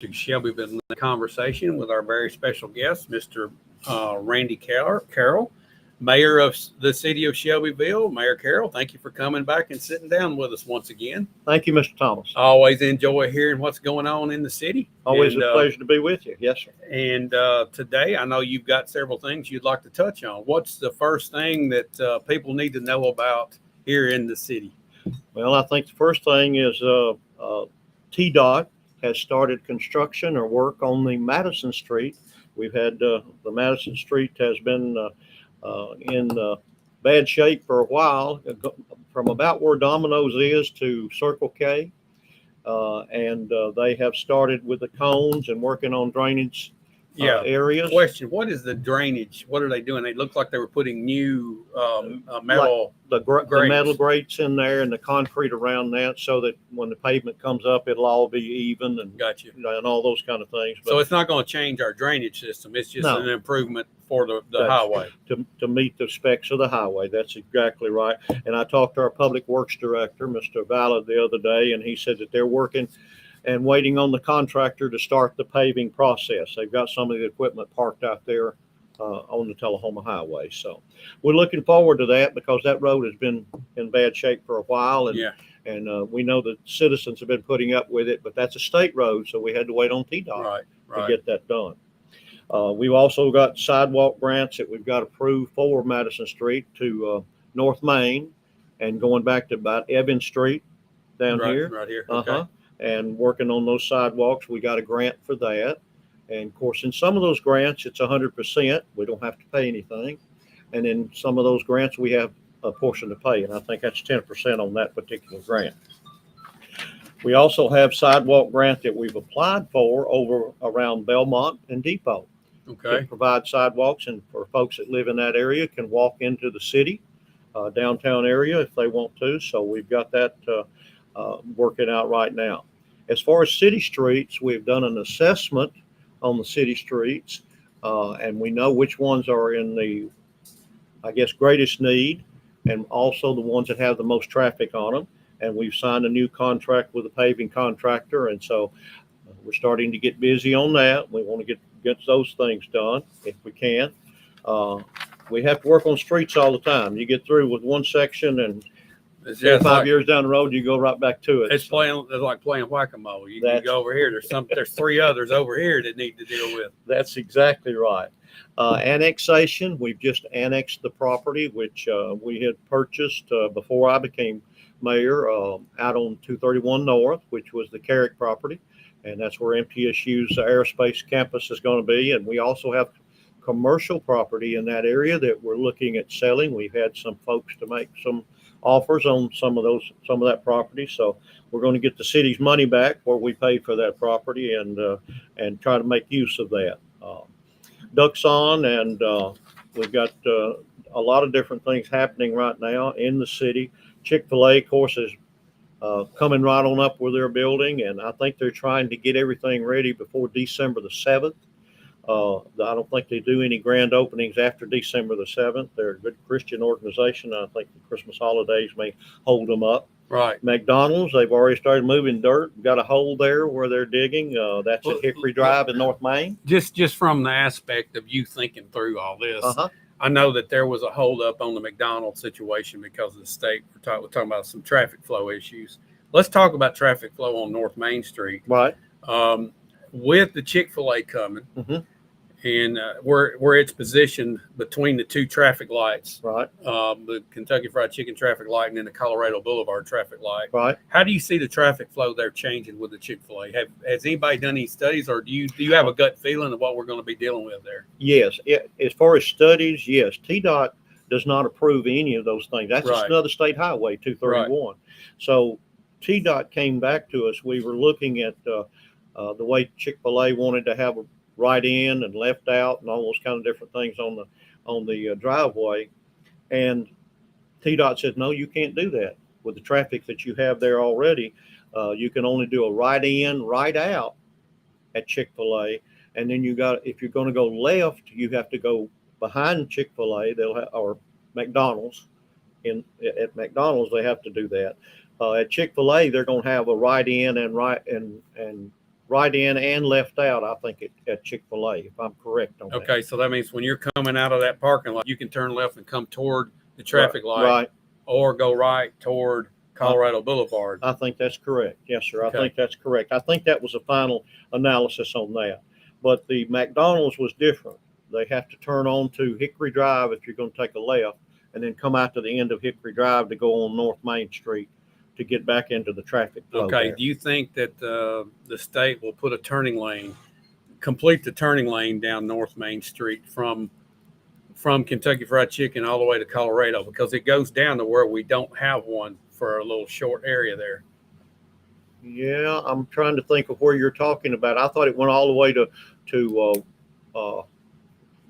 to Shelbyville in the conversation with our very special guest, Mr. Randy Carroll, Mayor of the City of Shelbyville. Mayor Carroll, thank you for coming back and sitting down with us once again. Thank you, Mr. Thomas. I always enjoy hearing what's going on in the city. Always a pleasure to be with you. Yes, sir. And today, I know you've got several things you'd like to touch on. What's the first thing that people need to know about here in the city? Well, I think the first thing is TDOT has started construction or work on the Madison Street. We've had the Madison Street has been in bad shape for a while, from about where Domino's is to Circle K. And they have started with the cones and working on drainage areas. Question: what is the drainage? What are they doing? They look like they were putting new metal the metal grates in there and the concrete around that, so that when the pavement comes up, it'll all be even and and all those kind of things. But, so it's not going to change our drainage system. It's just an improvement for the highway to meet the specs of the highway. That's exactly right. And I talked to our public works director, Mr. Valid, the other day, and he said that they're working and waiting on the contractor to start the paving process. They've got some of the equipment parked out there on the Tullahoma Highway. So we're looking forward to that, because that road has been in bad shape for a while. And we know that citizens have been putting up with it, but that's a state road, so we had to wait on TDOT to get that done. We've also got sidewalk grants that we've got approved for Madison Street to North Main, and going back to about Evans Street down here. Right here. Okay. And working on those sidewalks. We got a grant for that. And of course, in some of those grants, it's 100%. We don't have to pay anything. And in some of those grants, we have a portion to pay. And I think that's 10% on that particular grant. We also have sidewalk grant that we've applied for over around Belmont and Depot. Okay. To provide sidewalks, and for folks that live in that area can walk into the city, downtown area if they want to. So we've got that working out right now. As far as city streets, we've done an assessment on the city streets, and we know which ones are in the, greatest need, and also the ones that have the most traffic on them. And we've signed a new contract with a paving contractor, and so we're starting to get busy on that. We want to get those things done if we can. We have to work on streets all the time. You get through with one section, and 5 years down the road, you go right back to it. It's like playing whack-a-mole. You can go over here. There's three others over here that need to deal with. That's exactly right. Annexation. We've just annexed the property, which we had purchased before I became mayor, out on 231 North, which was the Carroll property. And that's where MTSU's aerospace campus is going to be. And we also have commercial property in that area that we're looking at selling. We've had some folks to make some offers on some of that property. So we're going to get the city's money back where we paid for that property, and try to make use of that. Ducks on, and we've got a lot of different things happening right now in the city. Chick-fil-A, of course, is coming right on up with their building, and I think they're trying to get everything ready before December the 7th. I don't think they do any grand openings after December the 7th. They're a good Christian organization. I think the Christmas holidays may hold them up. Right. McDonald's, they've already started moving dirt. Got a hole there where they're digging. That's at Hickory Drive in North Main. Just from the aspect of you thinking through all this, I know that there was a holdup on the McDonald's situation because of the state. We're talking about some traffic flow issues. Let's talk about traffic flow on North Main Street. Right. With the Chick-fil-A coming, and where it's positioned between the two traffic lights, right? The Kentucky Fried Chicken traffic light and then the Colorado Boulevard traffic light. Right. How do you see the traffic flow there changing with the Chick-fil-A? Has anybody done any studies, or do you have a gut feeling of what we're going to be dealing with there? Yes. As far as studies, yes. TDOT does not approve any of those things. That's just another state highway, 231. Right. So TDOT came back to us. We were looking at the way Chick-fil-A wanted to have a right in and left out and all those kind of different things on the driveway, and TDOT said, no, you can't do that with the traffic that you have there already. You can only do a right in, right out at Chick-fil-A, and then if you're going to go left, you have to go behind Chick-fil-A. Or McDonald's. At McDonald's, they have to do that. At Chick-fil-A, they're going to have a right in and right and right in and left out, I think, at Chick-fil-A, if I'm correct on that. Okay, so that means when you're coming out of that parking lot, you can turn left and come toward the traffic light, Right. or go right toward Colorado Boulevard. I think that's correct. Yes, sir. Okay. I think that's correct. I think that was the final analysis on that. But the McDonald's was different. They have to turn on to Hickory Drive if you're going to take a left, and then come out to the end of Hickory Drive to go on North Main Street to get back into the traffic flow. Okay. there. Do you think that the state will put a turning lane, complete the turning lane down North Main Street from Kentucky Fried Chicken all the way to Colorado, because it goes down to where we don't have one for a little short area there? Yeah, I'm trying to think of where you're talking about. I thought it went all the way to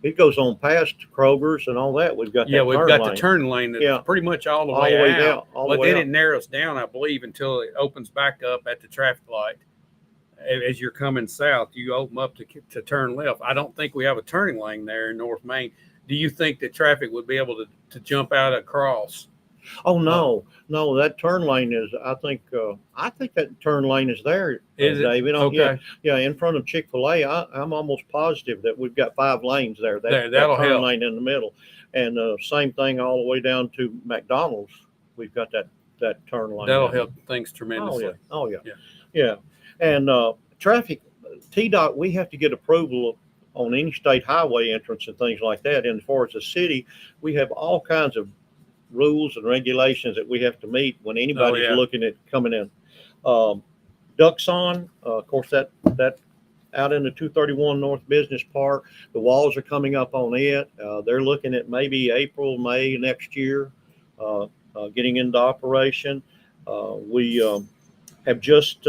it goes on past Kroger's and all that. We've got Yeah, that we've turn got lane. the turn lane that's Yeah. pretty much all the All way the way out. down, all the But way then out. it narrows down, I believe, until it opens back up at the traffic light. As you're coming south, you open up to turn left. I don't think we have a turning lane there in North Main. Do you think that traffic would be able to jump out across? Oh no, that turn lane is. I think that turn lane is there, Is it? David. Okay. Yeah, in front of Chick-fil-A. I'm almost positive that we've got 5 lanes there. That That'll turn help. lane in the middle, and same thing all the way down to McDonald's. We've got that turn lane. That'll there. help things tremendously. Oh yeah. And traffic, TDOT, we have to get approval on any state highway entrance and things like that. And as far as the city, we have all kinds of rules and regulations that we have to meet when anybody's yeah. looking at coming in. Duxon, of course, that out in the 231 North Business Park, the walls are coming up on it. They're looking at maybe April, May next year, getting into operation. We have just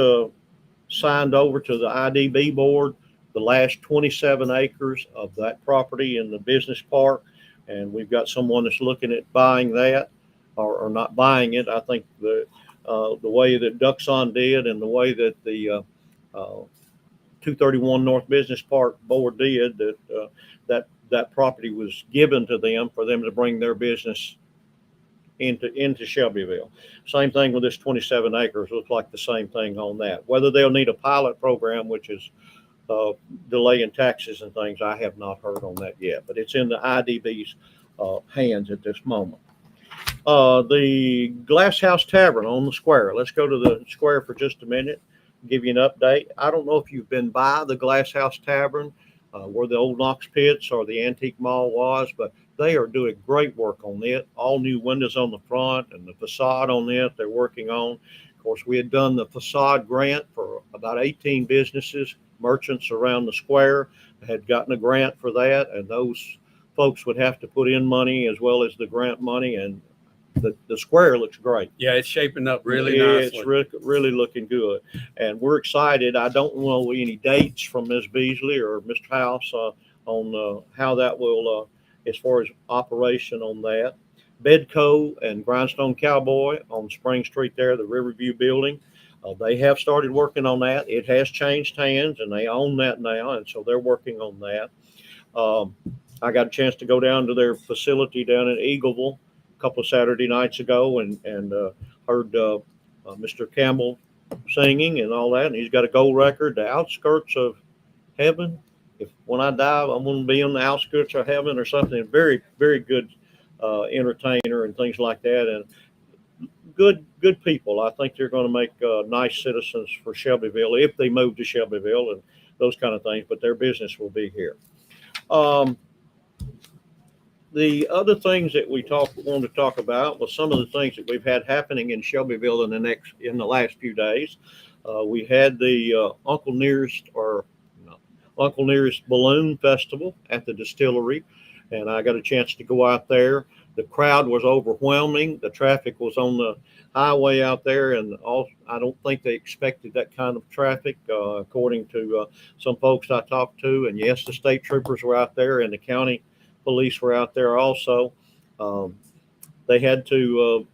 signed over to the IDB board the last 27 acres of that property in the business park, and we've got someone that's looking at buying that, or not buying it. I think the way that Duxon did and the way that the 231 North Business Park board did, that property was given to them for them to bring their business into Shelbyville. Same thing with this 27 acres. Looks like the same thing on that. Whether they'll need a pilot program, which is delaying taxes and things, I have not heard on that yet, but it's in the IDB's hands at this moment. The Glass House Tavern on the square. Let's go to the square for just a minute, give you an update. I don't know if you've been by the Glass House Tavern, where the old Knox Pits or the Antique Mall was, but they are doing great work on it. All new windows on the front and the facade on it they're working on. Of course, we had done the facade grant for about 18 businesses, merchants around the square had gotten a grant for that, and those folks would have to put in money as well as the grant money, and the square looks great. Yeah, it's shaping up really nicely. It's really looking good, and we're excited. I don't know any dates from Ms. Beasley or Mr. House on how that will, as far as operation on that. Bedco and Grindstone Cowboy on Spring Street there, the Riverview building. They have started working on that. It has changed hands, and they own that now, and so they're working on that. I got a chance to go down to their facility down in Eagleville a couple of Saturday nights ago, and heard Mr. Campbell singing and all that. And he's got a gold record, The Outskirts of Heaven. When I die, I'm going to be on the outskirts of heaven or something. Very, very good entertainer and things like that. And good people. I think they're going to make nice citizens for Shelbyville if they move to Shelbyville and those kind of things. But their business will be here. The other things that we wanted to talk about was some of the things that we've had happening in Shelbyville in the last few days. We had the Uncle Nearest Balloon Festival at the distillery, and I got a chance to go out there. The crowd was overwhelming. The traffic was on the highway out there, and I don't think they expected that kind of traffic, according to some folks I talked to. And yes, the state troopers were out there, and the county police were out there also. They had to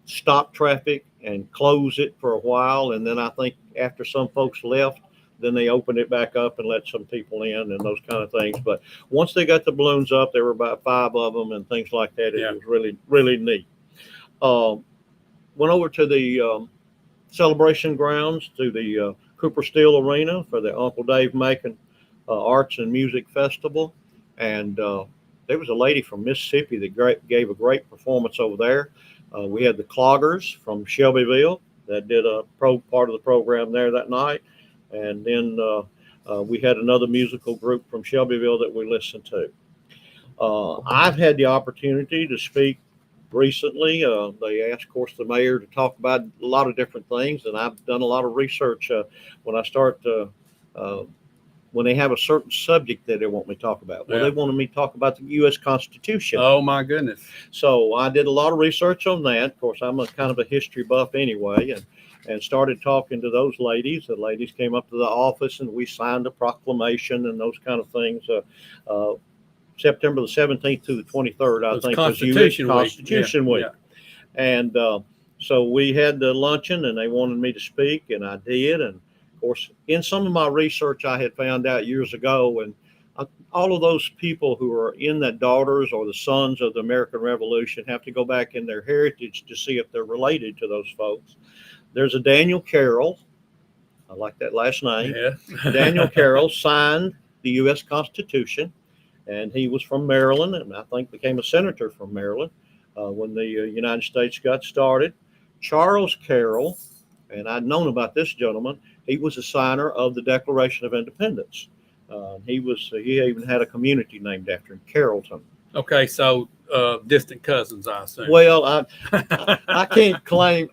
stop traffic and close it for a while, and then I think after some folks left, then they opened it back up and let some people in and those kind of things. But once they got the balloons up, there were about 5 of them and things like that. It was really, really neat. Went over to the celebration grounds, to the Cooper Steel Arena for the Uncle Dave Macon Arts and Music Festival. And there was a lady from Mississippi that gave a great performance over there. We had the Cloggers from Shelbyville that did a part of the program there that night. And then we had another musical group from Shelbyville that we listened to. I've had the opportunity to speak recently. They asked, of course, the mayor to talk about a lot of different things, and I've done a lot of research when they have a certain subject that they want me to talk about. Well, they wanted me to talk about the U.S. Constitution. Oh, my goodness. So I did a lot of research on that. Of course, I'm a kind of a history buff anyway, and started talking to those ladies. The ladies came up to the office, and we signed a proclamation and those kind of things. September the 17th to the 23rd, I think, was U.S. Constitution Week. Yeah. And so we had the luncheon, and they wanted me to speak, and I did. And of course, in some of my research, I had found out years ago, and all of those people who are in that daughters or the sons of the American Revolution have to go back in their heritage to see if they're related to those folks. There's a Daniel Carroll. I like that last name. Yeah. Daniel Carroll signed the U.S. Constitution, and he was from Maryland, and I think became a senator from Maryland when the United States got started. Charles Carroll, and I'd known about this gentleman, he was a signer of the Declaration of Independence. He even had a community named after him, Carrollton. Okay, so distant cousins, I assume. Well, I can't claim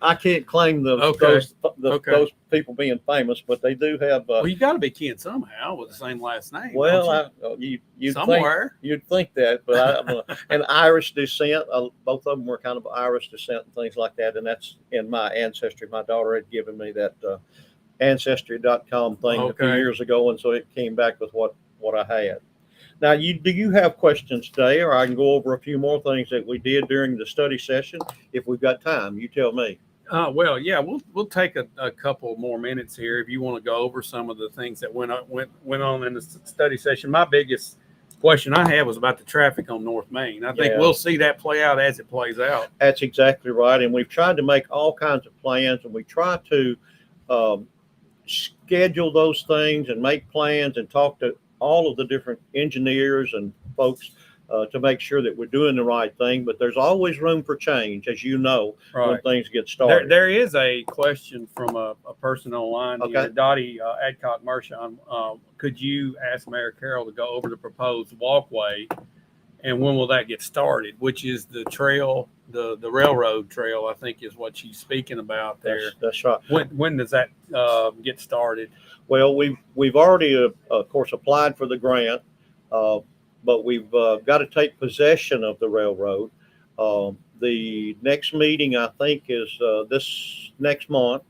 those people being famous, but they do have. Well, you got to be kin somehow with the same last name. Well, you'd think that, but I'm an Irish descent. Both of them were kind of Irish descent and things like that, and that's in my ancestry. My daughter had given me that Ancestry.com thing a few years ago, and so it came back with what I had. Now, do you have questions today, or I can go over a few more things that we did during the study session if we've got time? You tell me. Well, yeah, we'll take a couple more minutes here if you want to go over some of the things that went on in the study session. My biggest question I had was about the traffic on North Main. I think we'll see that play out as it plays out. That's exactly right, and we've tried to make all kinds of plans, and we try to schedule those things and make plans and talk to all of the different engineers and folks to make sure that we're doing the right thing. But there's always room for change, as you know, when things get started. There is a question from a person online, Dottie Adcock Mershon. Could you ask Mayor Carroll to go over the proposed walkway, and when will that get started? Which is the trail, the railroad trail, I think is what she's speaking about there. That's right. When does that get started? Well, we've already, of course, applied for the grant, but we've got to take possession of the railroad. The next meeting, I think, is this next month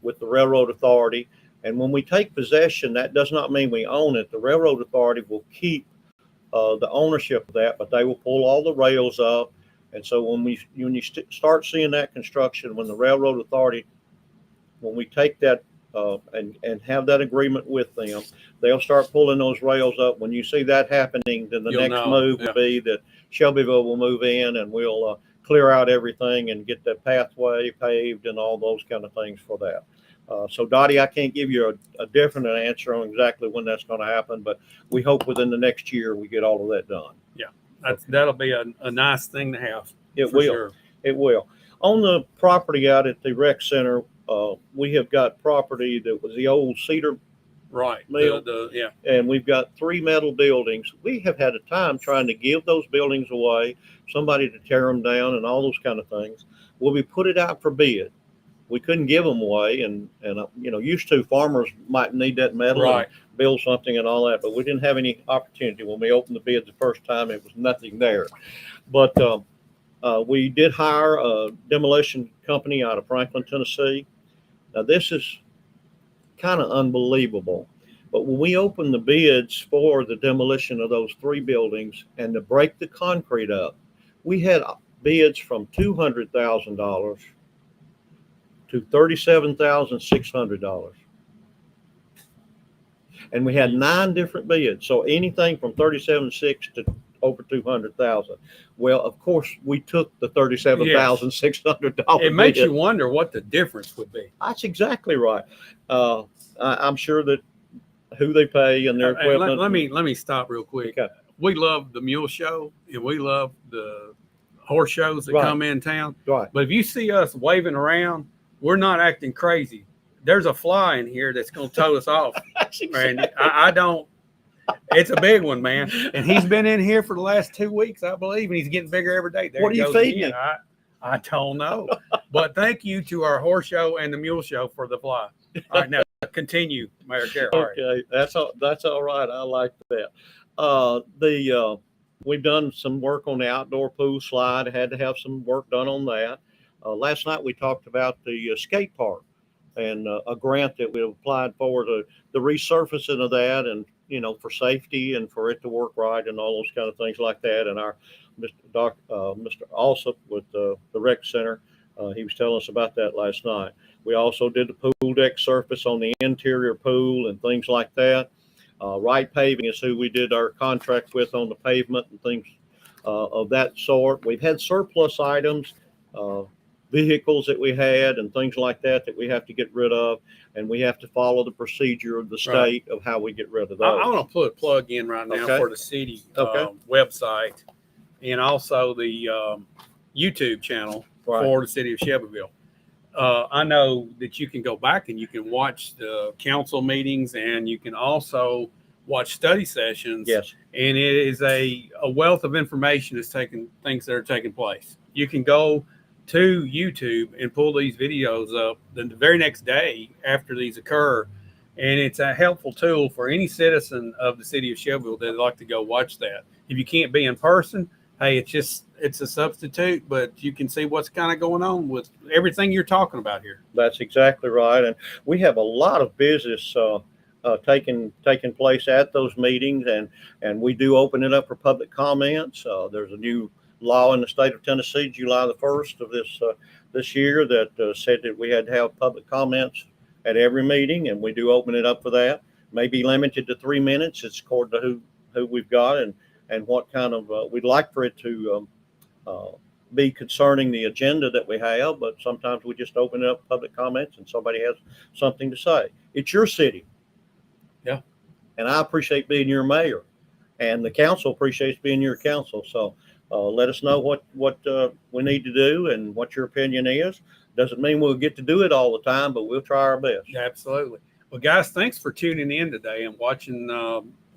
with the Railroad Authority. And when we take possession, that does not mean we own it. The Railroad Authority will keep the ownership of that, but they will pull all the rails up. And so when you start seeing that construction, when the Railroad Authority, when we take that and have that agreement with them, they'll start pulling those rails up. When you see that happening, then the next move will be that Shelbyville will move in, and we'll clear out everything and get that pathway paved and all those kind of things for that. So Dottie, I can't give you a definite answer on exactly when that's going to happen, but we hope within the next year we get all of that done. Yeah, that'll be a nice thing to have. It will. Sure. It will. On the property out at the rec center, we have got property that was the old cedar mill. And we've got 3 metal buildings. We have had a time trying to give those buildings away, somebody to tear them down and all those kind of things. Well, we put it out for bid. We couldn't give them away, and used to farmers might need that metal and build something and all that, but we didn't have any opportunity. When we opened the bids the first time, it was nothing there. But we did hire a demolition company out of Franklin, Tennessee. Now, this is kind of unbelievable, but when we opened the bids for the demolition of those 3 buildings and to break the concrete up, we had bids from $200,000 to $37,600. And we had 9 different bids. So anything from $37,600 to over 200,000. Well, of course, we took the $37,600. It makes you wonder what the difference would be. That's exactly right. I'm sure that who they pay and their equipment. Let me stop real quick. Okay. We love the mule show and we love the horse shows that Right. come in town. Right. But if you see us waving around, we're not acting crazy. There's a fly in here that's going to tow us off. Randy, I don't. It's a big one, man. And he's been in here for the last 2 weeks, I believe, and he's getting bigger every day. There what are you feeding him? I don't know. But thank you to our horse show and the mule show for the fly. All right, now continue, Mayor Carroll. Okay, that's all right. I like that. We've done some work on the outdoor pool slide. I had to have some work done on that. Last night we talked about the skate park and a grant that we applied for, the resurfacing of that, and for safety and for it to work right and all those kind of things like that. And our Mr. Alsop with the rec center, he was telling us about that last night. We also did the pool deck surface on the interior pool and things like that. Right Paving is who we did our contract with on the pavement and things of that sort. We've had surplus items, vehicles that we had and things like that we have to get rid of, and we have to follow the procedure of the state of how we get rid of those. I want to put a plug in right now for the city website and also the YouTube channel for the city of Shelbyville. I know that you can go back and you can watch the council meetings, and you can also watch study sessions. Yes. And it is a wealth of information that's things that are taking place. You can go to YouTube and pull these videos up the very next day after these occur. And it's a helpful tool for any citizen of the city of Shelbyville that'd like to go watch that. If you can't be in person, hey, it's a substitute, but you can see what's kind of going on with everything you're talking about here. That's exactly right. And we have a lot of business taking place at those meetings, and we do open it up for public comments. There's a new law in the state of Tennessee, July the 1st of this year, that said that we had to have public comments at every meeting, and we do open it up for that. Maybe limited to 3 minutes. It's according to who we've got and what kind of we'd like for it to be concerning the agenda that we have, but sometimes we just open it up public comments and somebody has something to say. It's your city. Yeah. And I appreciate being your mayor, and the council appreciates being your council. So let us know what we need to do and what your opinion is. Doesn't mean we'll get to do it all the time, but we'll try our best. Yeah, absolutely. Well, guys, thanks for tuning in today and watching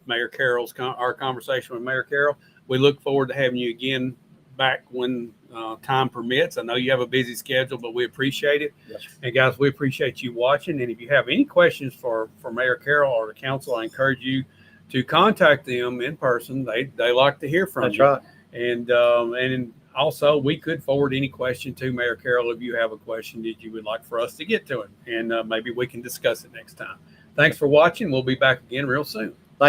Mayor Carroll's our conversation with Mayor Carroll. We look forward to having you again back when time permits. I know you have a busy schedule, but we appreciate it. Yes. And guys, we appreciate you watching. And if you have any questions for Mayor Carroll or the council, I encourage you to contact them in person. They like to hear from you. That's right. And also, we could forward any question to Mayor Carroll if you have a question that you would like for us to get to him. And maybe we can discuss it next time. Thanks for watching. We'll be back again real soon.